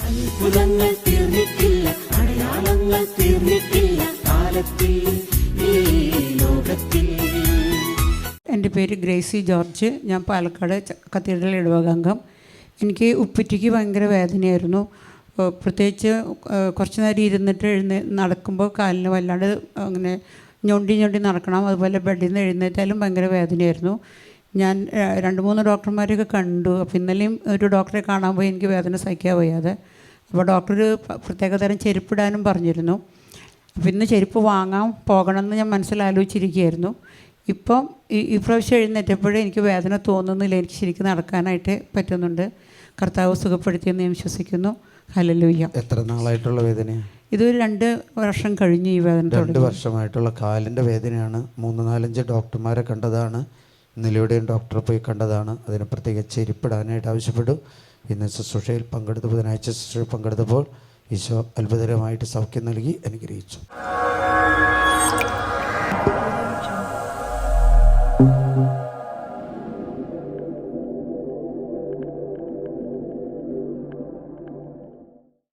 അത്ഭുതങ്ങൾ തീർന്നിട്ടില്ല, അടയാളങ്ങൾ തീർന്നിട്ടില്ല കാലത്തിൽ ഈ ലോകത്തിൽ. എൻ്റെ പേര് ഗ്രേസി ജോർജ്. ഞാൻ പാലക്കാട് കത്തീഡ്രൽ ഇടവകാംഗം. എനിക്ക് ഉപ്പറ്റിക്ക് ഭയങ്കര വേദനയായിരുന്നു. പ്രത്യേകിച്ച് കുറച്ച് നേരം ഇരുന്നിട്ട് നടക്കുമ്പോൾ കാലിന് വല്ലാണ്ട് അങ്ങനെ ഞൊണ്ടി നടക്കണം. അതുപോലെ ബെഡിൽ നിന്ന് എഴുന്നേറ്റാലും ഭയങ്കര വേദനയായിരുന്നു. ഞാൻ 2-3 ഡോക്ടർമാരെയൊക്കെ കണ്ടു. അപ്പോൾ ഇന്നലെയും ഒരു ഡോക്ടറെ കാണാൻ പോയി. എനിക്ക് വേദന സഹിക്കാൻ വയ്യാതെ. അപ്പോൾ ഡോക്ടർ പ്രത്യേകതരം ചെരുപ്പിടാനും പറഞ്ഞിരുന്നു. അപ്പോൾ ഇന്ന് ചെരുപ്പ് വാങ്ങാൻ പോകണമെന്ന് ഞാൻ മനസ്സിലാലോചിച്ചിരിക്കുകയായിരുന്നു. ഇപ്പം ഈ പ്രാവശ്യം എഴുന്നേറ്റപ്പോഴേ എനിക്ക് വേദന തോന്നുന്നില്ല. എനിക്ക് ശരിക്കും നടക്കാനായിട്ട് പറ്റുന്നുണ്ട്. കർത്താവ് സുഖപ്പെടുത്തിയെന്ന് ഞാൻ വിശ്വസിക്കുന്നു. ഹല്ലേലൂയ. എത്ര നാളായിട്ടുള്ള വേദനയാണ്? ഇതൊരു 2 വർഷം കഴിഞ്ഞ് ഈ വേദന. 2 വർഷമായിട്ടുള്ള കാലിൻ്റെ വേദനയാണ്. 3-4 ഡോക്ടർമാരെ കണ്ടതാണ്. ഇന്നലെയുടെയും ഡോക്ടറെ പോയി കണ്ടതാണ്. അതിന് പ്രത്യേക ചെരുപ്പിടാനായിട്ട് ആവശ്യപ്പെട്ടു. ഇന്ന് ശുശ്രൂഷയിൽ പങ്കെടുത്ത് ബുധനാഴ്ച ശുശ്രൂഷയിൽ പങ്കെടുത്തപ്പോൾ ഈശോ അത്ഭുതകരമായിട്ട് സൗഖ്യം നൽകി അനുഗ്രഹിച്ചു.